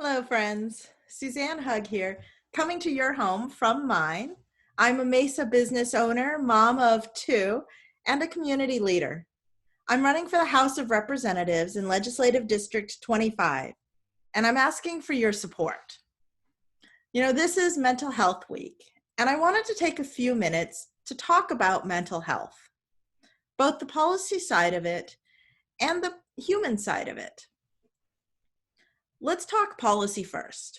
Hello, friends. Suzanne Hug here, coming to your home from mine. I'm a Mesa business owner, mom of two, and a community leader. I'm running for the House of Representatives in Legislative District 25, and I'm asking for your support. This is Mental Health Week, and I wanted to take a few minutes to talk about mental health, both the policy side of it and the human side of it. Let's talk policy first.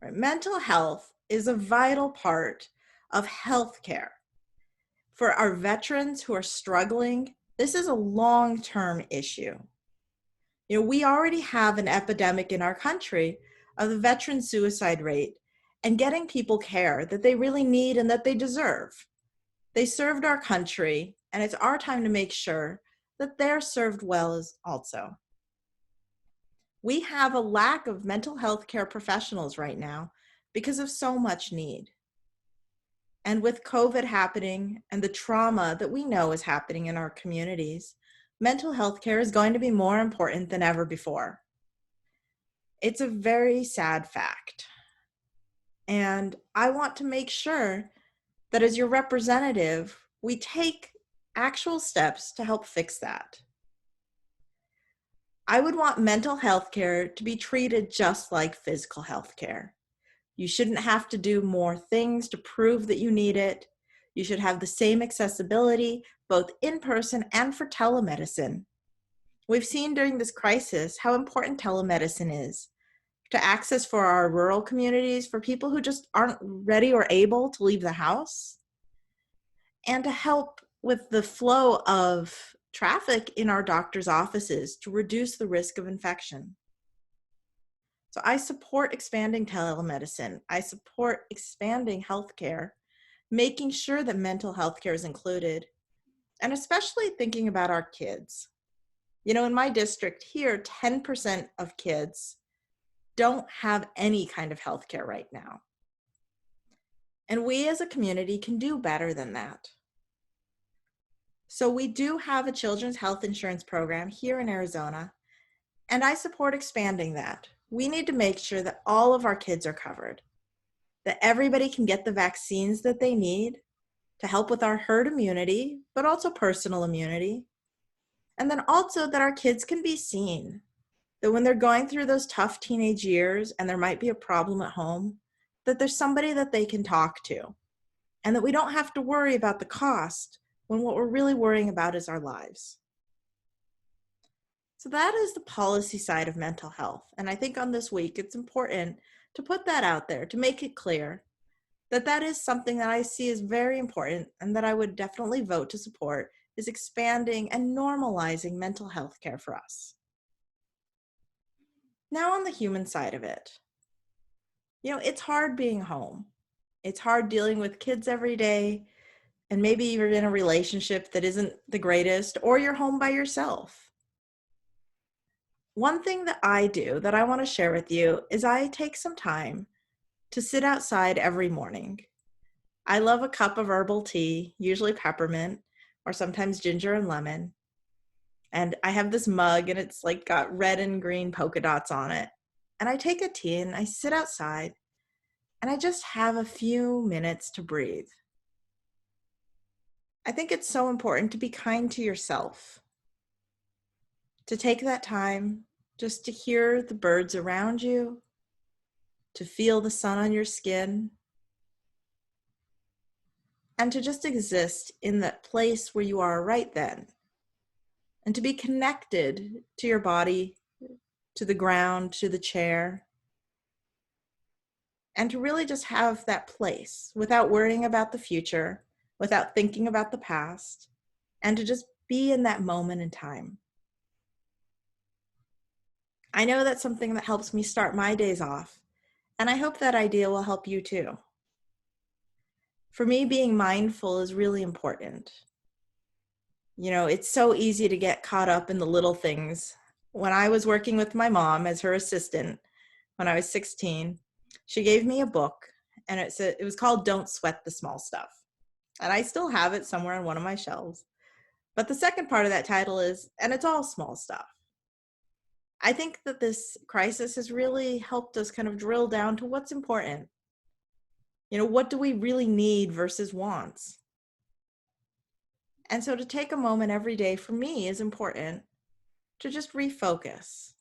Right? Mental health is a vital part of healthcare. For our veterans who are struggling, this is a long-term issue. We already have an epidemic in our country of the veteran suicide rate and getting people care that they really need and that they deserve. They served our country, and it's our time to make sure that they're served well as also. We have a lack of mental health care professionals right now because of so much need. And with COVID happening and the trauma that we know is happening in our communities, mental health care is going to be more important than ever before. It's a very sad fact. And I want to make sure that as your representative, we take actual steps to help fix that. I would want mental health care to be treated just like physical health care. You shouldn't have to do more things to prove that you need it. You should have the same accessibility, both in person and for telemedicine. We've seen during this crisis how important telemedicine is to access for our rural communities, for people who just aren't ready or able to leave the house, and to help with the flow of traffic in our doctors' offices to reduce the risk of infection. So I support expanding telemedicine. I support expanding healthcare, making sure that mental health care is included, and especially thinking about our kids. In my district here, 10% of kids don't have any kind of health care right now. And we as a community can do better than that. So we do have a children's health insurance program here in Arizona, and I support expanding that. We need to make sure that all of our kids are covered, that everybody can get the vaccines that they need to help with our herd immunity, but also personal immunity. And then also that our kids can be seen, that when they're going through those tough teenage years and there might be a problem at home, that there's somebody that they can talk to, and that we don't have to worry about the cost when what we're really worrying about is our lives. So that is the policy side of mental health. And I think on this week, it's important to put that out there, to make it clear that that is something that I see as very important and that I would definitely vote to support, is expanding and normalizing mental health care for us. Now on the human side of it, it's hard being home. It's hard dealing with kids every day, and maybe you're in a relationship that isn't the greatest, or you're home by yourself. One thing that I do that I want to share with you is I take some time to sit outside every morning. I love a cup of herbal tea, usually peppermint, or sometimes ginger and lemon. And I have this mug and it's like got red and green polka dots on it. And I take a tea and I sit outside and I just have a few minutes to breathe. I think it's so important to be kind to yourself, to take that time just to hear the birds around you, to feel the sun on your skin, and to just exist in that place where you are right then, and to be connected to your body, to the ground, to the chair, and to really just have that place without worrying about the future, without thinking about the past, and to just be in that moment in time. I know that's something that helps me start my days off, and I hope that idea will help you too. For me, being mindful is really important. It's so easy to get caught up in the little things. When I was working with my mom as her assistant, when I was 16, she gave me a book, and it was called Don't Sweat the Small Stuff. And I still have it somewhere on one of my shelves. But the second part of that title is, and it's all small stuff. I think that this crisis has really helped us kind of drill down to what's important. What do we really need versus wants? And so to take a moment every day for me is important to just refocus,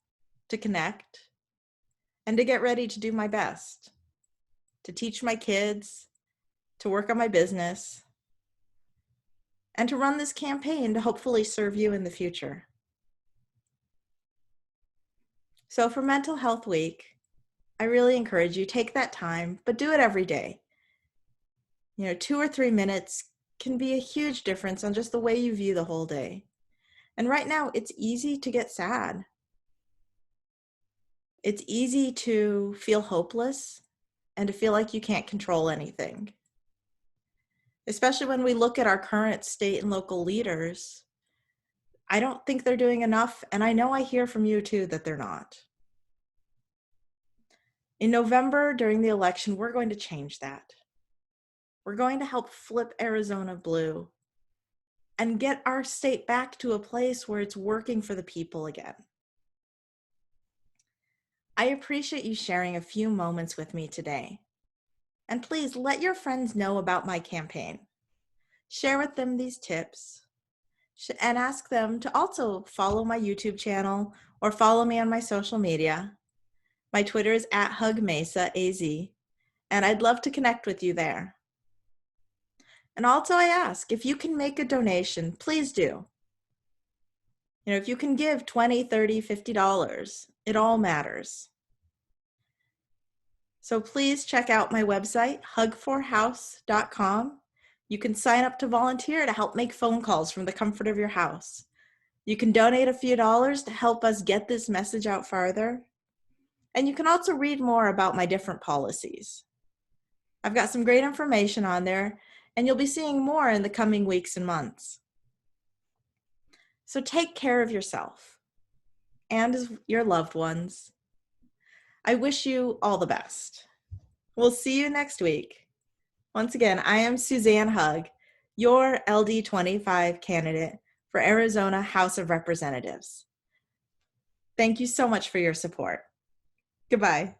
to connect, and to get ready to do my best, to teach my kids, to work on my business, and to run this campaign to hopefully serve you in the future. So for Mental Health Week, I really encourage you, take that time, but do it every day. 2 or 3 minutes can be a huge difference on just the way you view the whole day. And right now, it's easy to get sad. It's easy to feel hopeless and to feel like you can't control anything. Especially when we look at our current state and local leaders, I don't think they're doing enough, and I know I hear from you too that they're not. In November, during the election, we're going to change that. We're going to help flip Arizona blue and get our state back to a place where it's working for the people again. I appreciate you sharing a few moments with me today. And please let your friends know about my campaign. Share with them these tips and ask them to also follow my YouTube channel or follow me on my social media. My Twitter is @HugMesaAZ, and I'd love to connect with you there. And also I ask, if you can make a donation, please do. If you can give $20, $30, $50, it all matters. So please check out my website, hug4house.com. You can sign up to volunteer to help make phone calls from the comfort of your house. You can donate a few dollars to help us get this message out farther. And you can also read more about my different policies. I've got some great information on there, and you'll be seeing more in the coming weeks and months. So take care of yourself and your loved ones. I wish you all the best. We'll see you next week. Once again, I am Suzanne Hug, your LD25 candidate for Arizona House of Representatives. Thank you so much for your support. Goodbye.